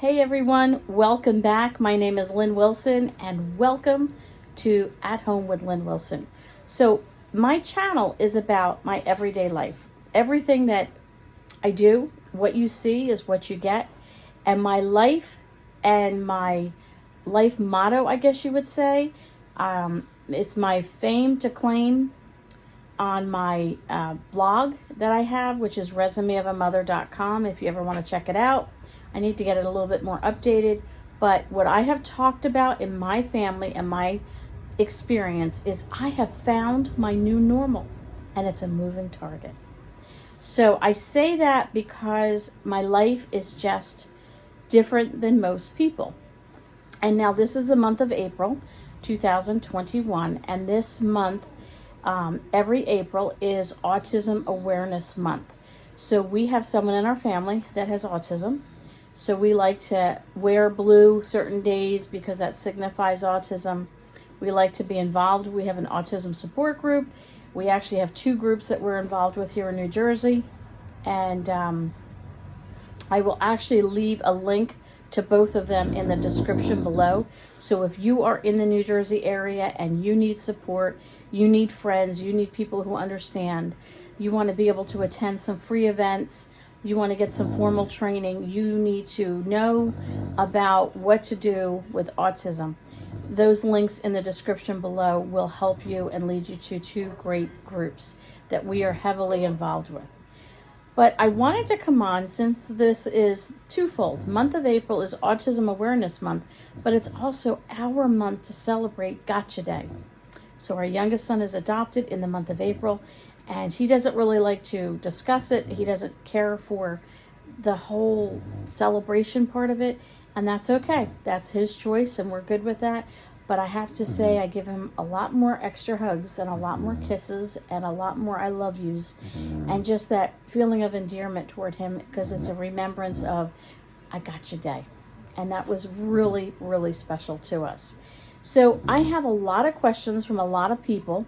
Hey everyone, welcome back. My name is Lynn Wilson and welcome to At Home with Lynn Wilson. So my channel is about my everyday life. Everything that I do, what you see is what you get. And my life and my life motto, I guess you would say, it's my fame to claim on my blog that I have, which is resumeofamother.com if you ever want to check it out. I need to get it a little bit more updated, but what I have talked about in my family and my experience is I have found my new normal, and it's a moving target. So I say that because my life is just different than most people. And now this is the month of April 2021, and this month, every April is Autism Awareness Month. So we have someone in our family that has autism. So we like to wear blue certain days because that signifies autism. We like to be involved. We have an autism support group. We actually have two groups that we're involved with here in New Jersey. And I will actually leave a link to both of them in the description below. So if you are in the New Jersey area and you need support, you need friends, you need people who understand, you want to be able to attend some free events, you want to get some formal training, you need to know about what to do with autism. Those links in the description below will help you and lead you to two great groups that we are heavily involved with. But I wanted to come on since this is twofold. Month of April is Autism Awareness Month, but it's also our month to celebrate Gotcha Day. So our youngest son is adopted in the month of April, and he doesn't really like to discuss it. He doesn't care for the whole celebration part of it, and that's okay. That's his choice, and we're good with that. But I have to say, I give him a lot more extra hugs and a lot more kisses and a lot more I love yous, and just that feeling of endearment toward him because it's a remembrance of I Gotcha Day. And that was really, really special to us. So I have a lot of questions from a lot of people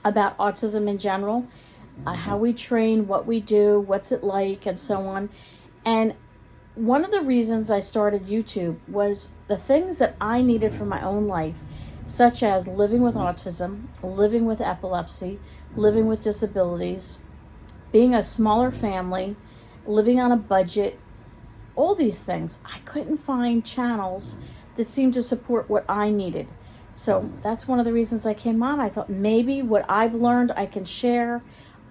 about autism in general, how we train, what we do, what's it like, and so on. And one of the reasons I started YouTube was the things that I needed for my own life, such as living with autism, living with epilepsy, living with disabilities, being a smaller family, living on a budget, all these things. I couldn't find channels that seemed to support what I needed. So that's one of the reasons I came on. I thought maybe what I've learned I can share.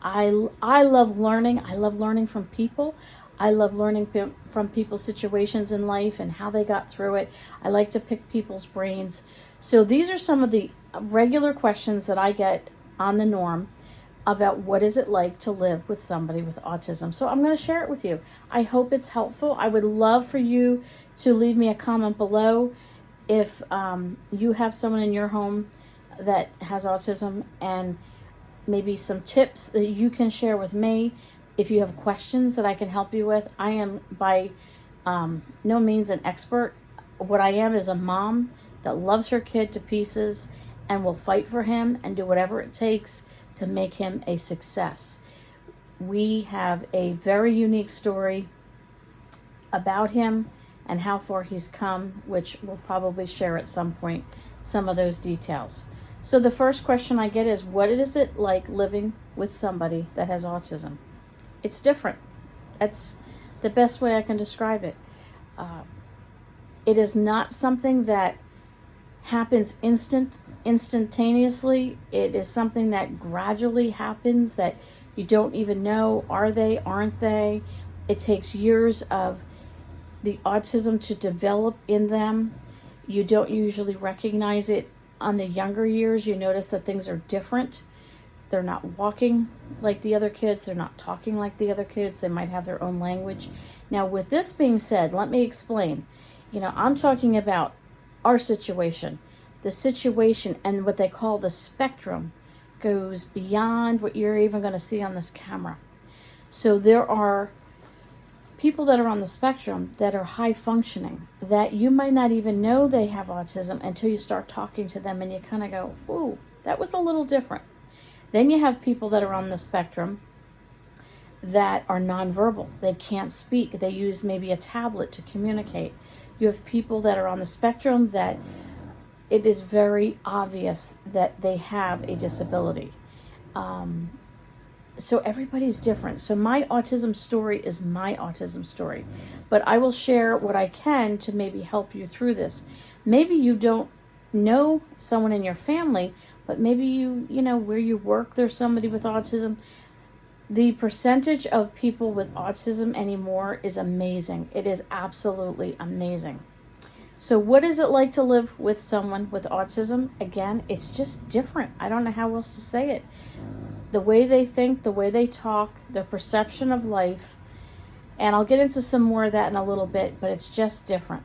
I love learning. I love learning from people. I love learning from people's situations in life and how they got through it. I like to pick people's brains. So these are some of the regular questions that I get on the norm about what is it like to live with somebody with autism. So I'm going to share it with you. I hope it's helpful. I would love for you to leave me a comment below if you have someone in your home that has autism, and maybe some tips that you can share with me. If you have questions that I can help you with, I am by no means an expert. What I am is a mom that loves her kid to pieces and will fight for him and do whatever it takes to make him a success. We have a very unique story about him and how far he's come, which we'll probably share at some point, some of those details. So the first question I get is, what is it like living with somebody that has autism? It's different. That's the best way I can describe it. It is not something that happens instantaneously. It is something that gradually happens that you don't even know, are they, aren't they? It takes years of the autism to develop in them. You don't usually recognize it on the younger years. You notice that things are different. They're not walking like the other kids. They're not talking like the other kids. They might have their own language. Now, with this being said, let me explain. I'm talking about our situation. The situation and what they call the spectrum goes beyond what you're even going to see on this camera. So there are people that are on the spectrum that are high functioning, that you might not even know they have autism until you start talking to them and you kind of go, ooh, that was a little different. Then you have people that are on the spectrum that are nonverbal. They can't speak. They use maybe a tablet to communicate. You have people that are on the spectrum that it is very obvious that they have a disability. So everybody's different. So my autism story is my autism story. But I will share what I can to maybe help you through this. Maybe you don't know someone in your family, but maybe you know, where you work, there's somebody with autism. The percentage of people with autism anymore is amazing. It is absolutely amazing. So what is it like to live with someone with autism? Again, it's just different. I don't know how else to say it. The way they think, the way they talk, their perception of life, and I'll get into some more of that in a little bit, but it's just different.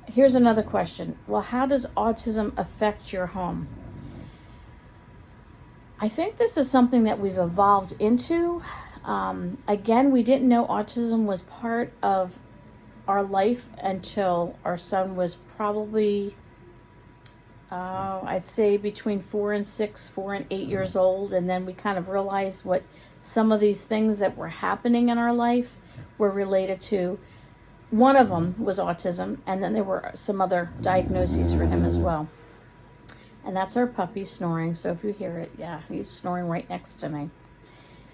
Here's another question. Well, how does autism affect your home? I think this is something that we've evolved into. Again, we didn't know autism was part of our life until our son was probably, I'd say between 4 and 6, 4 and 8 years old. And then we kind of realized what some of these things that were happening in our life were related to. One of them was autism, and then there were some other diagnoses for him as well. And that's our puppy snoring. So if you hear it, yeah, he's snoring right next to me.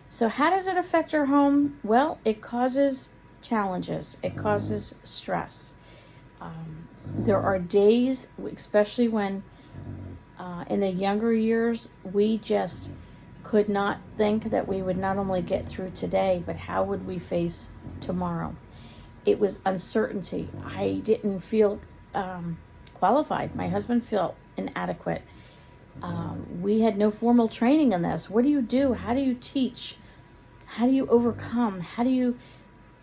So how does it affect our home? Well, it causes challenges. It causes stress. There are days, especially when in the younger years, we just could not think that we would not only get through today, but how would we face tomorrow? It was uncertainty. I didn't feel qualified. My husband felt inadequate. We had no formal training in this. What do you do? How do you teach? How do you overcome? How do you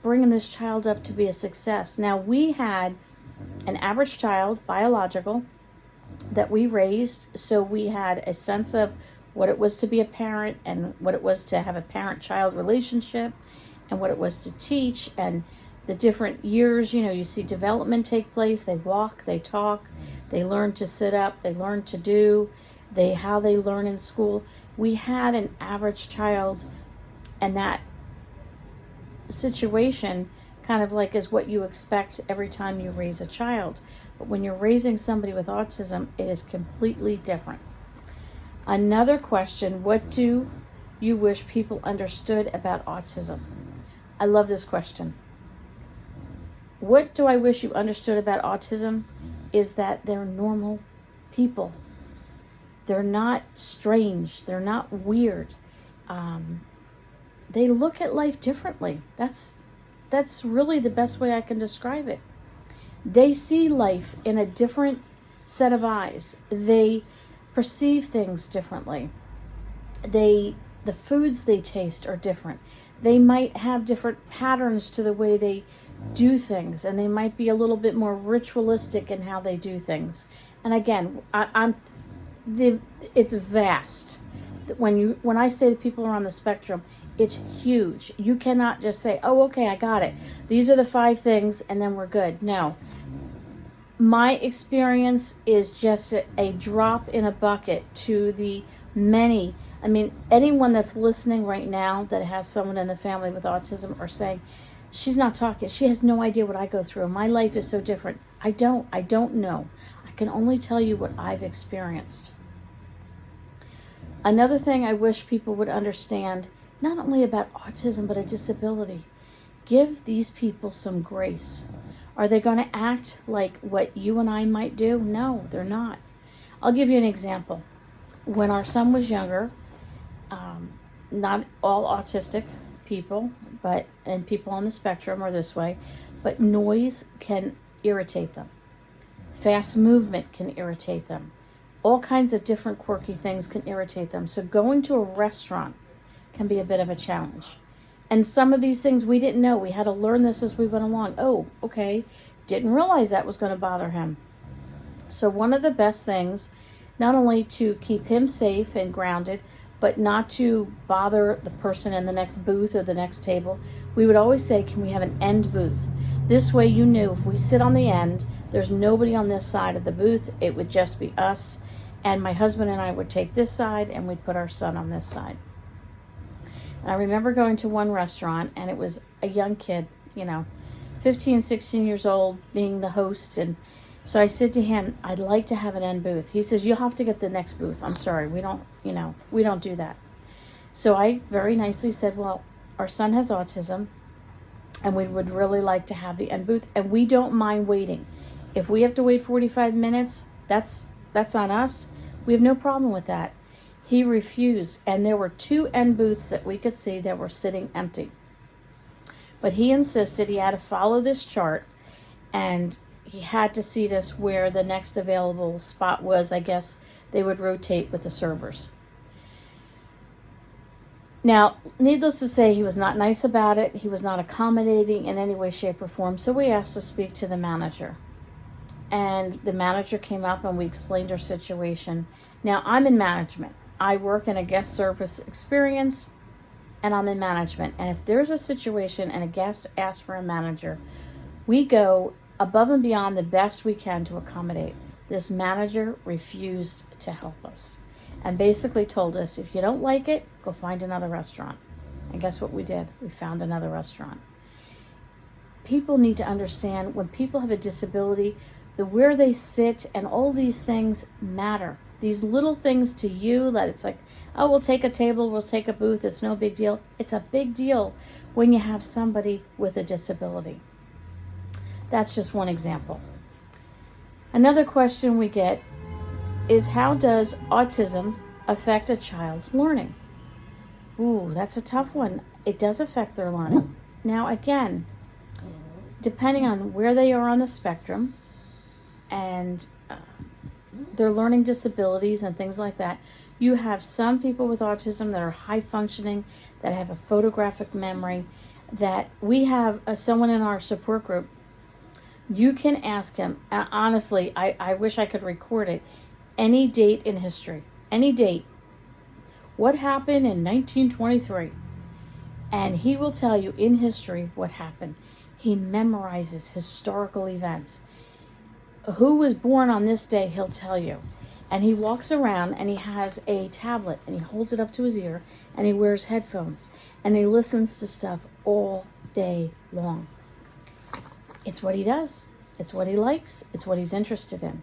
bring this child up to be a success? Now, we had an average child, biological, that we raised, so we had a sense of what it was to be a parent and what it was to have a parent-child relationship and what it was to teach, and the different years, you know, you see development take place. They walk, they talk, they learn to sit up, they learn to do, how they learn in school. We had an average child, and that situation kind of like is what you expect every time you raise a child. But when you're raising somebody with autism, it is completely different. Another question, what do you wish people understood about autism? I love this question. What do I wish you understood about autism is that they're normal people. They're not strange. They're not weird. They look at life differently. That's really the best way I can describe it. They see life in a different set of eyes. They perceive things differently. The foods they taste are different. They might have different patterns to the way they do things, and they might be a little bit more ritualistic in how they do things. And again, it's vast. When I say that people are on the spectrum, it's huge. You cannot just say, oh, okay, I got it. These are the 5 things, and then we're good. No. My experience is just a drop in a bucket to the many. I mean, anyone that's listening right now that has someone in the family with autism or saying, she's not talking, she has no idea what I go through. My life is so different. I don't know. I can only tell you what I've experienced. Another thing I wish people would understand, not only about autism, but a disability. Give these people some grace. Are they going to act like what you and I might do? No, they're not. I'll give you an example. When our son was younger, not all autistic people, and people on the spectrum are this way, but noise can irritate them. Fast movement can irritate them. All kinds of different quirky things can irritate them. So going to a restaurant can be a bit of a challenge. And some of these things we didn't know. We had to learn this as we went along. Oh, okay. Didn't realize that was going to bother him. So one of the best things, not only to keep him safe and grounded, but not to bother the person in the next booth or the next table, we would always say, can we have an end booth? This way you knew if we sit on the end, there's nobody on this side of the booth. It would just be us. And my husband and I would take this side and we'd put our son on this side. And I remember going to one restaurant, and it was a young kid, 15, 16 years old, being the host. And so I said to him, I'd like to have an end booth. He says, you'll have to get the next booth. I'm sorry, we don't do that. So I very nicely said, well, our son has autism, and we would really like to have the end booth, and we don't mind waiting. If we have to wait 45 minutes, that's on us. We have no problem with that. He refused, and there were 2 end booths that we could see that were sitting empty. But he insisted he had to follow this chart, and he had to seat us where the next available spot was. I guess they would rotate with the servers. Now, needless to say, he was not nice about it. He was not accommodating in any way, shape, or form. So we asked to speak to the manager. And the manager came up and we explained our situation. Now, I'm in management. I work in a guest service experience, and I'm in management. And if there's a situation and a guest asks for a manager, we go above and beyond the best we can to accommodate. This manager refused to help us and basically told us, if you don't like it, go find another restaurant. And guess what we did? We found another restaurant. People need to understand, when people have a disability, where they sit and all these things matter. These little things to you that it's like, oh, we'll take a table, we'll take a booth, it's no big deal. It's a big deal when you have somebody with a disability. That's just one example. Another question we get is, how does autism affect a child's learning? Ooh, that's a tough one. It does affect their learning. Now, again, depending on where they are on the spectrum and their learning disabilities and things like that, you have some people with autism that are high functioning, that have a photographic memory, that we have someone in our support group. You can ask him, honestly, I wish I could record it, any date in history, any date. What happened in 1923? And he will tell you in history what happened. He memorizes historical events. Who was born on this day, he'll tell you. And he walks around and he has a tablet and he holds it up to his ear and he wears headphones and he listens to stuff all day long. It's what he does. It's what he likes. It's what he's interested in.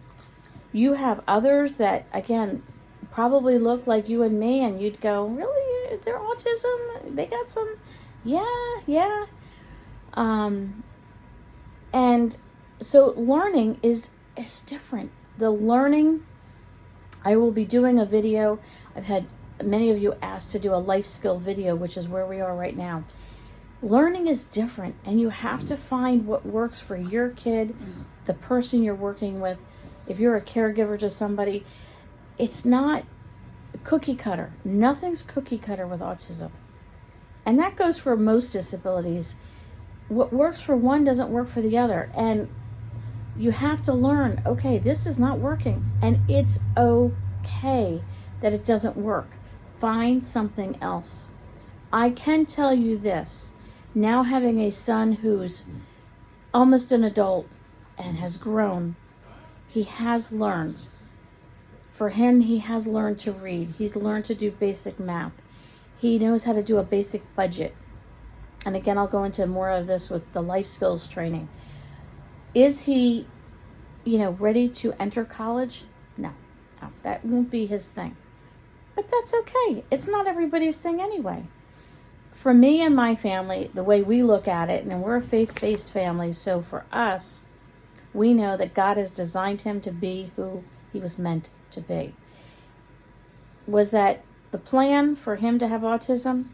You have others that, again, probably look like you and me, and you'd go, really? They're autism? They got some? Yeah. And so learning is different. The learning, I will be doing a video. I've had many of you asked to do a life skill video, which is where we are right now. Learning is different, and you have to find what works for your kid, the person you're working with. If you're a caregiver to somebody, it's not cookie cutter. Nothing's cookie cutter with autism. And that goes for most disabilities. What works for one doesn't work for the other. And you have to learn, okay, this is not working. And it's okay that it doesn't work. Find something else. I can tell you this, now having a son who's almost an adult and has grown, he has learned. For him, he has learned to read. He's learned to do basic math. He knows how to do a basic budget. And again, I'll go into more of this with the life skills training. Is he, ready to enter college? No, that won't be his thing. But that's okay. It's not everybody's thing anyway. For me and my family, the way we look at it, and we're a faith-based family, so for us, we know that God has designed him to be who he was meant to be. Was that the plan for him to have autism?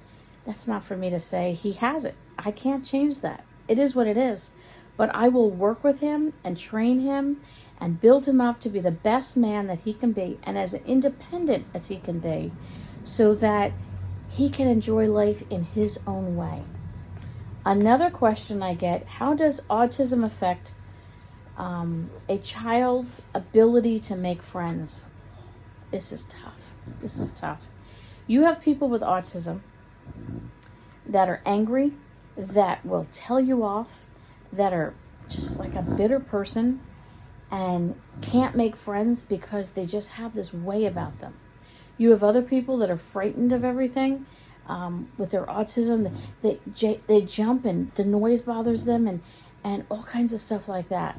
That's not for me to say. He has it. I can't change that. It is what it is. But I will work with him and train him and build him up to be the best man that he can be and as independent as he can be, so that he can enjoy life in his own way. Another question I get, how does autism affect a child's ability to make friends? This is tough. You have people with autism that are angry, that will tell you off, that are just like a bitter person and can't make friends because they just have this way about them. You have other people that are frightened of everything, with their autism. They jump and the noise bothers them, and all kinds of stuff like that.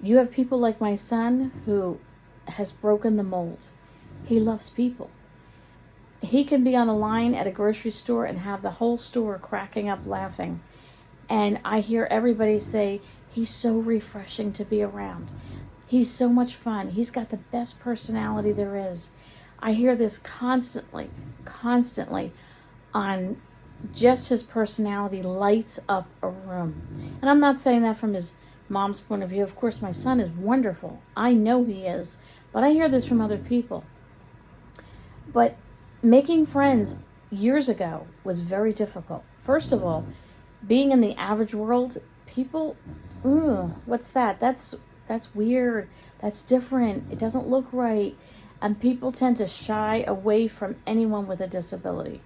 You have people like my son who has broken the mold. He loves people. He can be on a line at a grocery store and have the whole store cracking up laughing. And I hear everybody say, he's so refreshing to be around. He's so much fun. He's got the best personality there is. I hear this constantly on just his personality lights up a room. And I'm not saying that from his mom's point of view. Of course, my son is wonderful. I know he is. But I hear this from other people. But making friends years ago was very difficult. First of all, being in the average world, people, what's that? That's weird. That's different. It doesn't look right. And people tend to shy away from anyone with a disability.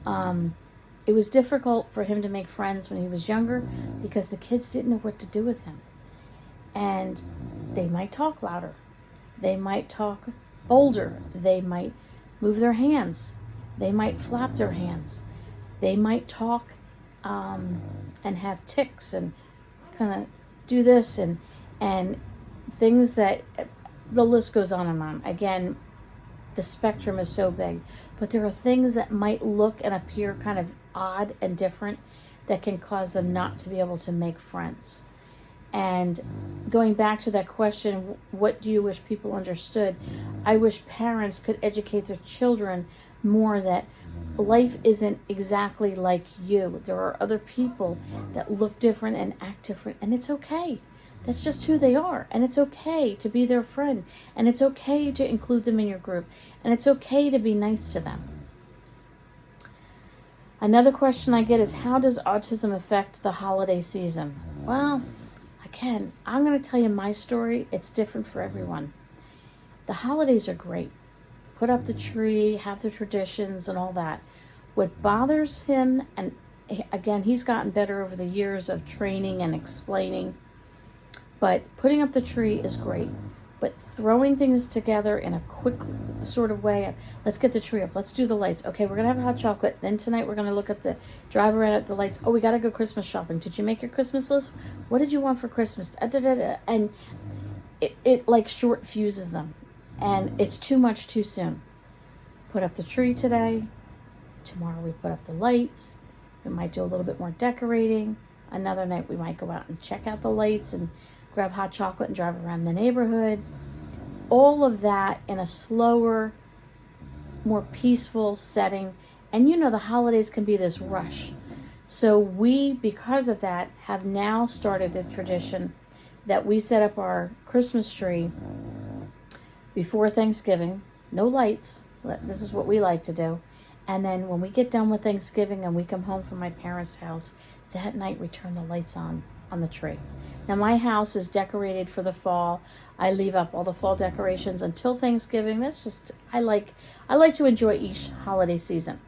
It was difficult for him to make friends when he was younger because the kids didn't know what to do with him. And they might talk louder. They might talk bolder. They might move their hands. They might flap their hands. They might talk and have tics and kind of do this and things that, the list goes on and on. Again, the spectrum is so big. But there are things that might look and appear kind of odd and different that can cause them not to be able to make friends. And going back to that question, what do you wish people understood? I wish parents could educate their children more that life isn't exactly like you. There are other people that look different and act different, and it's okay. That's just who they are, and it's okay to be their friend, and it's okay to include them in your group, and it's okay to be nice to them. Another question I get is, how does autism affect the holiday season? Well, again, I'm going to tell you my story. It's different for everyone. The holidays are great. Put up the tree, have the traditions and all that. What bothers him, and again, he's gotten better over the years of training and explaining, but putting up the tree is great. But throwing things together in a quick sort of way, let's get the tree up, let's do the lights. Okay, we're going to have hot chocolate. Then tonight we're going to look at drive around at the lights. Oh, we got to go Christmas shopping. Did you make your Christmas list? What did you want for Christmas? And it like short fuses them. And it's too much too soon. Put up the tree today. Tomorrow we put up the lights. We might do a little bit more decorating. Another night we might go out and check out the lights and grab hot chocolate and drive around the neighborhood. All of that in a slower, more peaceful setting. And you know the holidays can be this rush. So we, because of that, have now started the tradition that we set up our Christmas tree before Thanksgiving. No lights. This is what we like to do. And then when we get done with Thanksgiving and we come home from my parents' house, that night we turn the lights on the tree. Now my house is decorated for the fall. I leave up all the fall decorations until Thanksgiving. That's just, I like to enjoy each holiday season.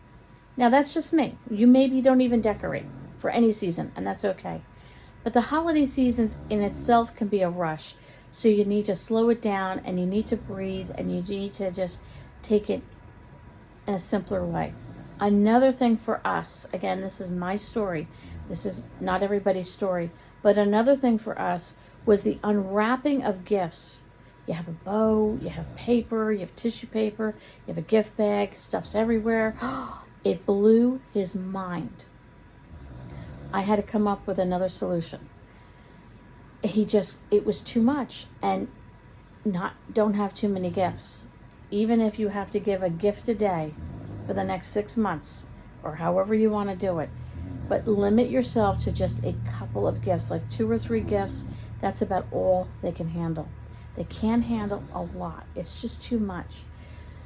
Now that's just me. You maybe don't even decorate for any season, and that's okay. But the holiday seasons in itself can be a rush. So you need to slow it down, and you need to breathe, and you need to just take it in a simpler way. Another thing for us, again, this is my story. This is not everybody's story. But another thing for us was the unwrapping of gifts. You have a bow, you have paper, you have tissue paper, you have a gift bag, stuff's everywhere. It blew his mind. I had to come up with another solution. It was too much. And don't have too many gifts. Even if you have to give a gift a day for the next 6 months, or however you want to do it. But limit yourself to just a couple of gifts, like 2 or 3 gifts. That's about all they can handle. They can't handle a lot. It's just too much.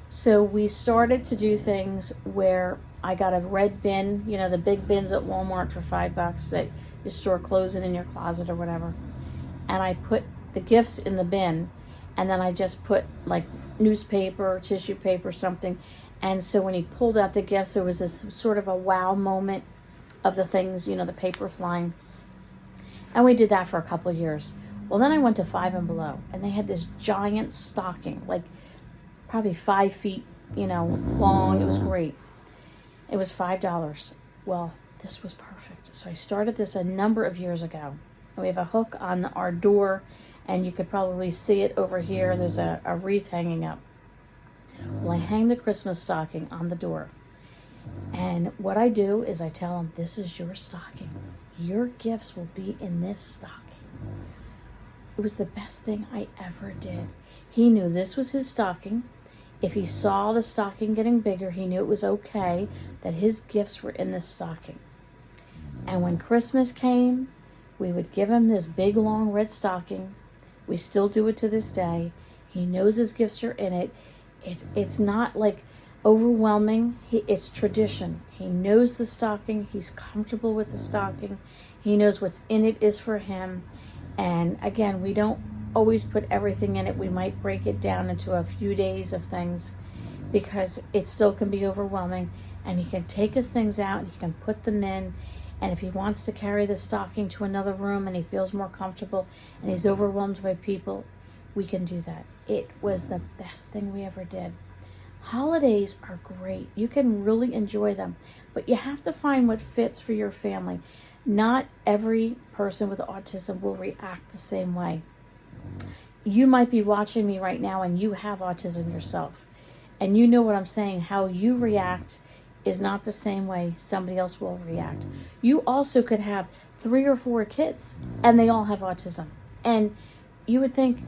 So we started to do things where I got a red bin, you know, the big bins at Walmart for $5 that you store clothes in your closet or whatever. And I put the gifts in the bin, and then I just put like newspaper, tissue paper, something. And so when he pulled out the gifts, there was this sort of a wow moment of the things, you know, the paper flying. And we did that for a couple of years. Well, then I went to Five and Below, and they had this giant stocking, like probably 5 feet, you know, long. It was great. It was $5. Well, this was perfect. So I started this a number of years ago. We have a hook on our door, and you could probably see it over here. There's a wreath hanging up. Well, I hang the Christmas stocking on the door. And what I do is I tell them, this is your stocking. Your gifts will be in this stocking. It was the best thing I ever did. He knew this was his stocking. If he saw the stocking getting bigger, he knew it was okay that his gifts were in this stocking. And when Christmas came, we would give him this big, long red stocking. We still do it to this day. He knows his gifts are in it. It's not like overwhelming. It's tradition. He knows the stocking. He's comfortable with the stocking. He knows what's in it is for him. And again, we don't always put everything in it. We might break it down into a few days of things because it still can be overwhelming. And he can take his things out and he can put them in. And if he wants to carry the stocking to another room and he feels more comfortable and he's overwhelmed by people, we can do that. It was the best thing we ever did. Holidays are great. You can really enjoy them, but you have to find what fits for your family. Not every person with autism will react the same way. You might be watching me right now and you have autism yourself. And you know what I'm saying. How you react is not the same way somebody else will react. You also could have 3 or 4 kids and they all have autism. And you would think,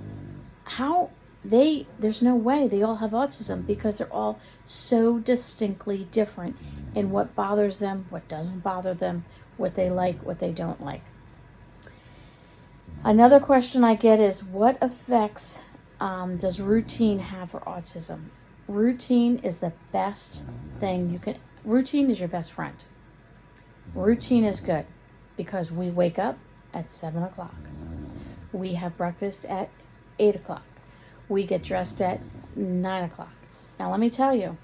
there's no way they all have autism because they're all so distinctly different in what bothers them, what doesn't bother them, what they like, what they don't like. Another question I get is, what effects does routine have for autism? Routine is the best thing routine is your best friend. Routine is good because we wake up at 7 o'clock. We have breakfast at 8 o'clock. We get dressed at 9 o'clock. Now let me tell you,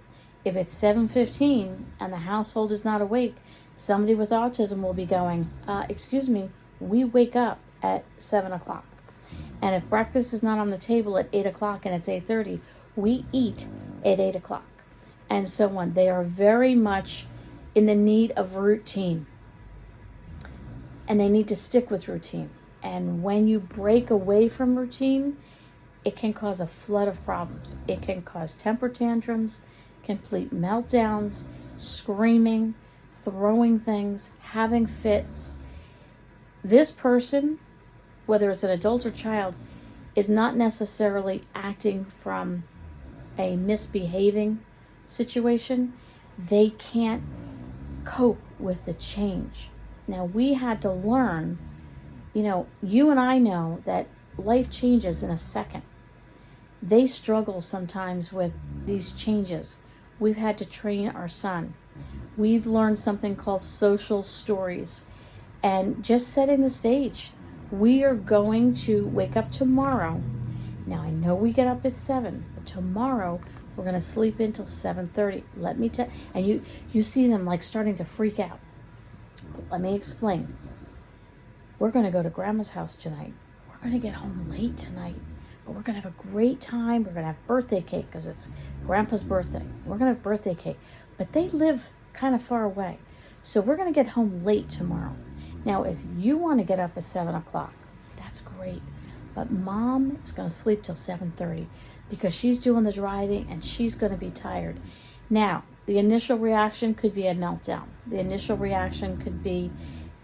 if it's 7:15 and the household is not awake, somebody with autism will be going, excuse me, we wake up at 7 o'clock. And if breakfast is not on the table at 8 o'clock and it's 8:30, we eat at 8 o'clock. And so on. They are very much in the need of routine. And they need to stick with routine. And when you break away from routine, it can cause a flood of problems. It can cause temper tantrums, complete meltdowns, screaming, throwing things, having fits. This person, whether it's an adult or child, is not necessarily acting from a misbehaving situation. They can't cope with the change. Now, we had to learn, you and I know that life changes in a second. They struggle sometimes with these changes. We've had to train our son. We've learned something called social stories. And just setting the stage. We are going to wake up tomorrow. Now, I know we get up at 7, but tomorrow we're going to sleep until 7:30. Let me tell and you see them like starting to freak out. But let me explain. We're going to go to Grandma's house tonight. We're going to get home late tonight. But we're going to have a great time. We're going to have birthday cake because it's Grandpa's birthday. We're going to have birthday cake. But they live kind of far away. So we're going to get home late tomorrow. Now, if you want to get up at 7 o'clock, that's great. But Mom is going to sleep till 7:30 because she's doing the driving and she's going to be tired. Now, the initial reaction could be a meltdown. The initial reaction could be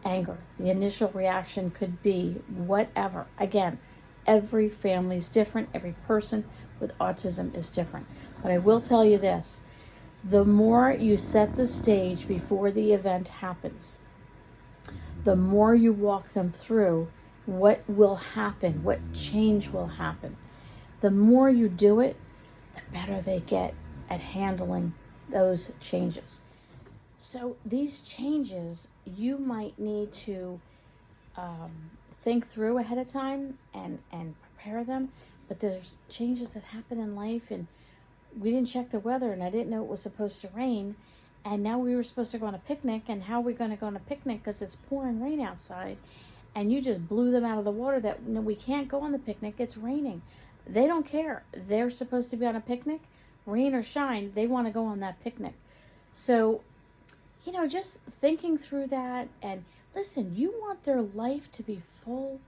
anger. The initial reaction could be whatever. Again, every family is different. Every person with autism is different. But I will tell you this. The more you set the stage before the event happens, the more you walk them through what will happen, what change will happen. The more you do it, the better they get at handling those changes. So these changes, you might need to think through ahead of time and prepare them. But there's changes that happen in life, and we didn't check the weather, and I didn't know it was supposed to rain. And now we were supposed to go on a picnic, and how are we going to go on a picnic because it's pouring rain outside? And you just blew them out of the water that, no, we can't go on the picnic, it's raining. They don't care. They're supposed to be on a picnic, rain or shine, they want to go on that picnic. So just thinking through that. And listen, you want their life to be full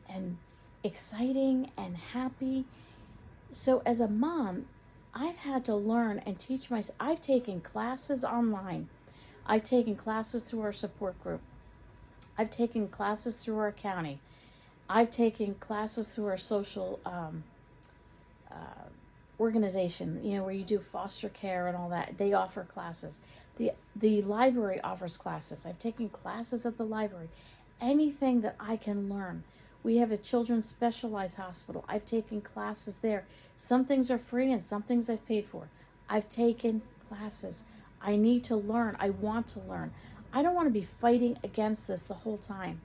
and exciting and happy. So as a mom, I've had to learn and teach myself. I've taken classes online. I've taken classes through our support group. I've taken classes through our county. I've taken classes through our social organization, where you do foster care and all that. They offer classes. The library offers classes. I've taken classes at the library. Anything that I can learn. We have a children's specialized hospital. I've taken classes there. Some things are free and some things I've paid for. I've taken classes. I need to learn. I want to learn. I don't want to be fighting against this the whole time.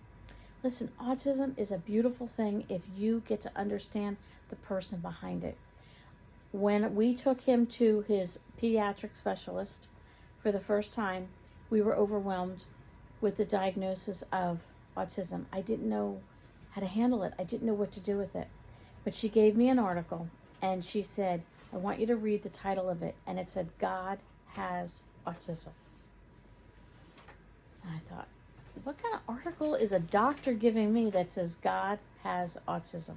Listen, autism is a beautiful thing if you get to understand the person behind it. When we took him to his pediatric specialist for the first time, we were overwhelmed with the diagnosis of autism. I didn't know how to handle it. I didn't know what to do with it. But she gave me an article and she said, I want you to read the title of it. And it said, God has autism. And I thought, what kind of article is a doctor giving me that says God has autism?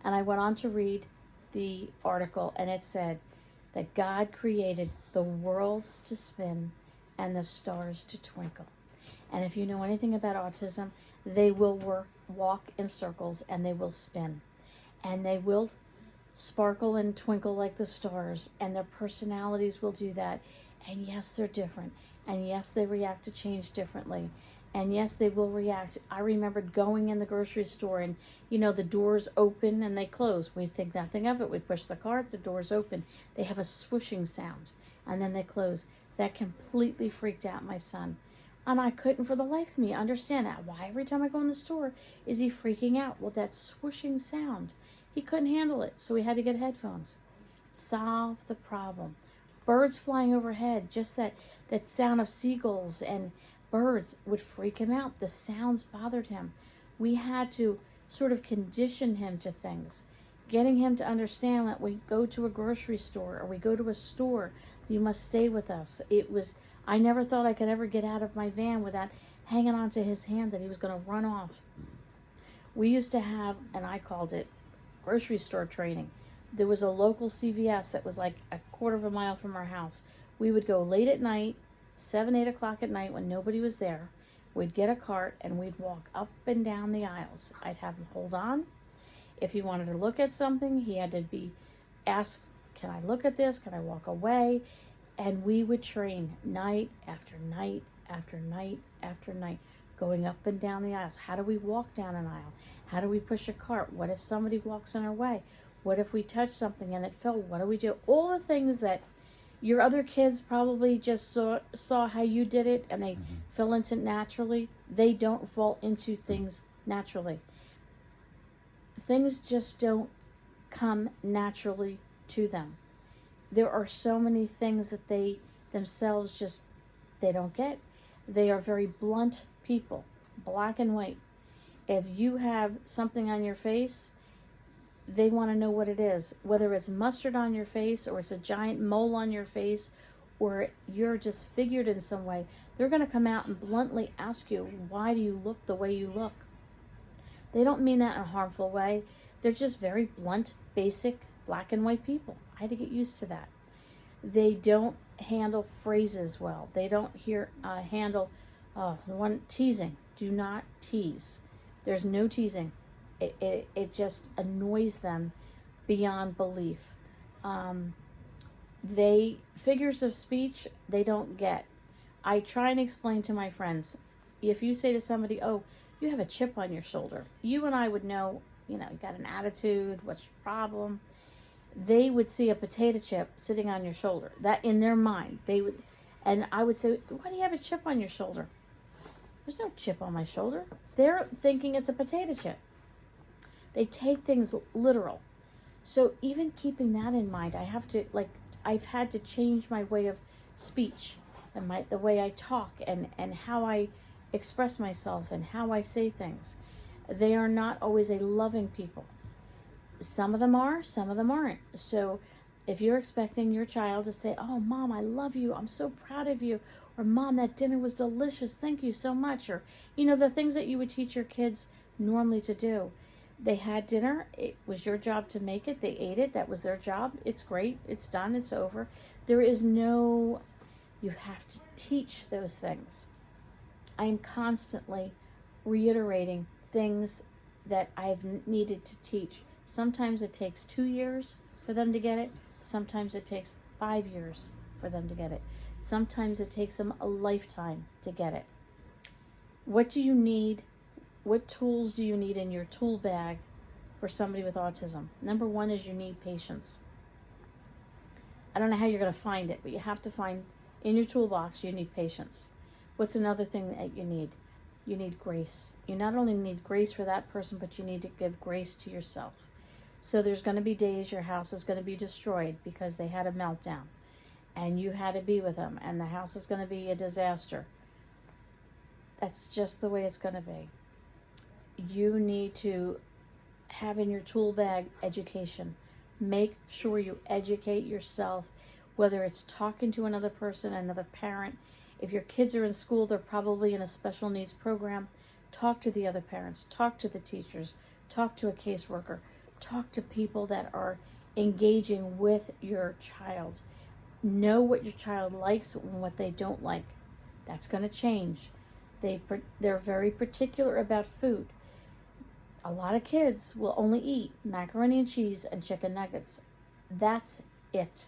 And I went on to read the article, and it said that God created the worlds to spin and the stars to twinkle. And if you know anything about autism, they will walk in circles and they will spin. And they will sparkle and twinkle like the stars, and their personalities will do that. And yes, they're different. And yes, they react to change differently. And yes, they will react. I remembered going in the grocery store and, the doors open and they close. We think nothing of it. We push the cart, the doors open. They have a swooshing sound and then they close. That completely freaked out my son. And I couldn't for the life of me understand that. Why every time I go in the store is he freaking out? Well, that swooshing sound, he couldn't handle it. So we had to get headphones. Solve the problem. Birds flying overhead, just that sound of seagulls and birds would freak him out. The sounds bothered him. We had to sort of condition him to things, getting him to understand that we go to a grocery store or we go to a store, you must stay with us. I never thought I could ever get out of my van without hanging onto his hand that he was going to run off. We used to have, and I called it grocery store training. There was a local CVS that was like a quarter of a mile from our house. We would go late at night, 7, 8 o'clock at night when nobody was there. We'd get a cart and we'd walk up and down the aisles. I'd have him hold on. If he wanted to look at something, he had to be asked, can I look at this? Can I walk away? And we would train night after night after night after night, going up and down the aisles. How do we walk down an aisle? How do we push a cart? What if somebody walks in our way? What if we touch something and it fell? What do we do? All the things that your other kids probably just saw how you did it and they fell into it naturally. They don't fall into things naturally. Things just don't come naturally to them. There are so many things that they themselves they don't get. They are very blunt people, black and white. If you have something on your face, they want to know what it is, whether it's mustard on your face or it's a giant mole on your face or you're just figured in some way. They're going to come out and bluntly ask you, why do you look the way you look? They don't mean that in a harmful way. They're just very blunt, basic, black and white people. I had to get used to that. They don't handle phrases well. They don't handle the one teasing. Do not tease. There's no teasing. It just annoys them beyond belief. Figures of speech, they don't get. I try and explain to my friends, if you say to somebody, oh, you have a chip on your shoulder, you and I would know, you got an attitude, what's your problem? They would see a potato chip sitting on your shoulder. That in their mind, and I would say, why do you have a chip on your shoulder? There's no chip on my shoulder. They're thinking it's a potato chip. They take things literal. So even keeping that in mind, I've had to change my way of speech and the way I talk and how I express myself and how I say things. They are not always a loving people. Some of them are, some of them aren't. So If you're expecting your child to say, oh, Mom, I love you, I'm so proud of you, or Mom, that dinner was delicious, thank you so much, or, the things that you would teach your kids normally to do. They had dinner, it was your job to make it, they ate it, that was their job, it's great, it's done, it's over. There is no, you have to teach those things. I am constantly reiterating things that I've needed to teach. Sometimes it takes 2 years for them to get it. Sometimes it takes 5 years for them to get it. Sometimes it takes them a lifetime to get it. What do you need? What tools do you need in your tool bag for somebody with autism? Number one is you need patience. I don't know how you're going to find it, but you have to find in your toolbox, you need patience. What's another thing that you need? You need grace. You not only need grace for that person, but you need to give grace to yourself. So there's going to be days your house is going to be destroyed because they had a meltdown and you had to be with them, and the house is going to be a disaster. That's just the way it's going to be. You need to have in your tool bag education. Make sure you educate yourself, whether it's talking to another person, another parent. If your kids are in school, they're probably in a special needs program. Talk to the other parents, talk to the teachers, talk to a caseworker, talk to people that are engaging with your child. Know what your child likes and what they don't like. That's going to change. They're very particular about food. A lot of kids will only eat macaroni and cheese and chicken nuggets. That's it.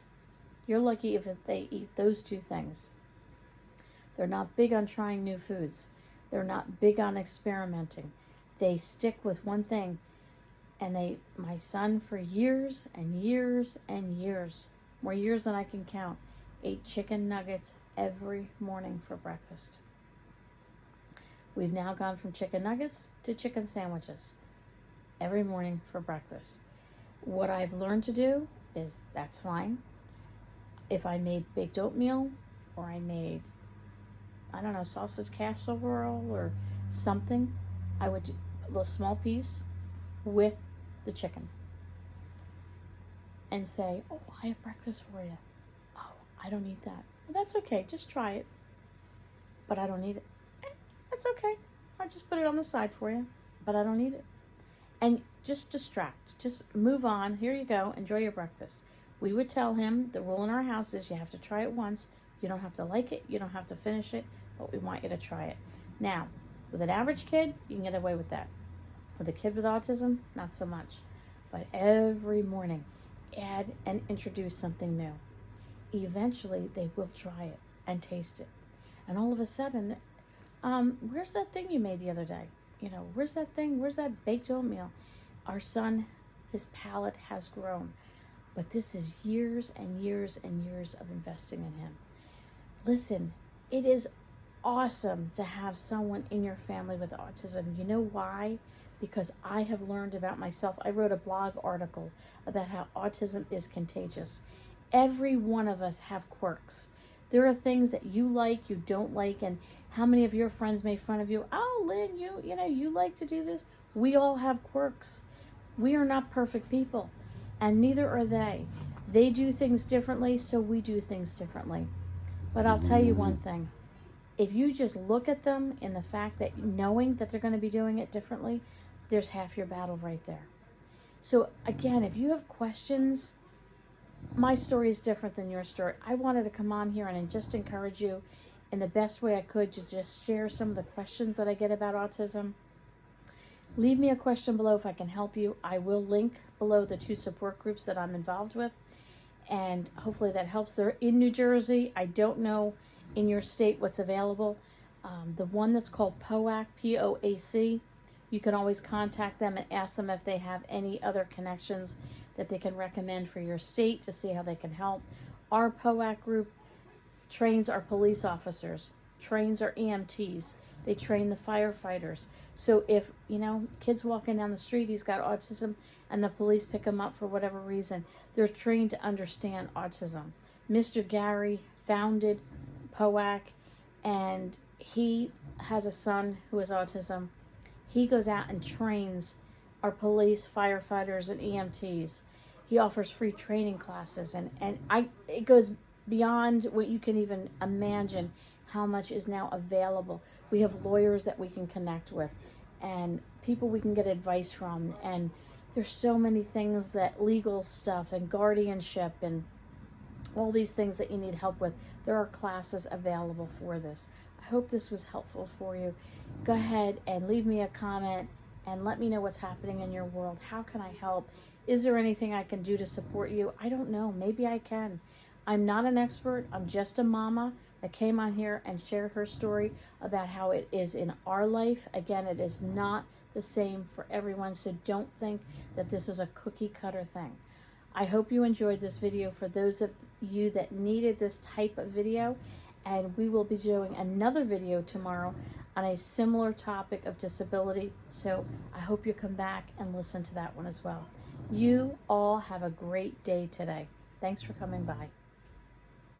You're lucky if they eat those two things. They're not big on trying new foods. They're not big on experimenting. They stick with one thing. And my son for years and years and years, more years than I can count, ate chicken nuggets every morning for breakfast. We've now gone from chicken nuggets to chicken sandwiches every morning for breakfast. What I've learned to do is that's fine. If I made baked oatmeal or I made, sausage casserole or something, I would do a little small piece with the chicken and say, oh, I have breakfast for you. Oh, I don't eat that. Well, that's okay. Just try it. But I don't eat it. That's okay. I'll just put it on the side for you. But I don't eat it. And just distract. Just move on. Here you go. Enjoy your breakfast. We would tell him the rule in our house is you have to try it once. You don't have to like it. You don't have to finish it. But we want you to try it. Now, with an average kid, you can get away with that. With a kid with autism, not so much. But every morning, add and introduce something new. Eventually, they will try it and taste it. And all of a sudden, where's that thing you made the other day? Where's that thing? Where's that baked oatmeal? Our son, his palate has grown. But this is years and years and years of investing in him. Listen, it is awesome to have someone in your family with autism. You know why? Because I have learned about myself. I wrote a blog article about how autism is contagious. Every one of us have quirks. There are things that you like, you don't like, and how many of your friends make fun of you? Oh, Lynn, you like to do this. We all have quirks. We are not perfect people, and neither are they. They do things differently, so we do things differently. But I'll tell you one thing. If you just look at them in the fact that knowing that they're going to be doing it differently, there's half your battle right there. So again, if you have questions, my story is different than your story. I wanted to come on here and just encourage you in the best way I could to just share some of the questions that I get about autism. Leave me a question below if I can help you. I will link below the 2 support groups that I'm involved with, and hopefully that helps. They're in New Jersey. I don't know in your state what's available. The one that's called POAC, P-O-A-C, you can always contact them and ask them if they have any other connections that they can recommend for your state to see how they can help. Our POAC group trains our police officers, trains our EMTs, they train the firefighters. So if, kids walking down the street, he's got autism, and the police pick him up for whatever reason, they're trained to understand autism. Mr. Gary founded POAC, and he has a son who has autism. He goes out and trains our police, firefighters, and EMTs. He offers free training classes, and it goes beyond what you can even imagine how much is now available. We have lawyers that we can connect with and people we can get advice from, and there's so many things, that legal stuff and guardianship and all these things that you need help with. There are classes available for this. I hope this was helpful for you. Go ahead and leave me a comment and let me know what's happening in your world. How can I help? Is there anything I can do to support you? I don't know. Maybe I can. I'm not an expert. I'm just a mama that came on here and shared her story about how it is in our life. Again, it is not the same for everyone, so don't think that this is a cookie cutter thing. I hope you enjoyed this video for those of you that needed this type of video, and we will be doing another video tomorrow on a similar topic of disability, so I hope you come back and listen to that one as well. You all have a great day today. Thanks for coming by.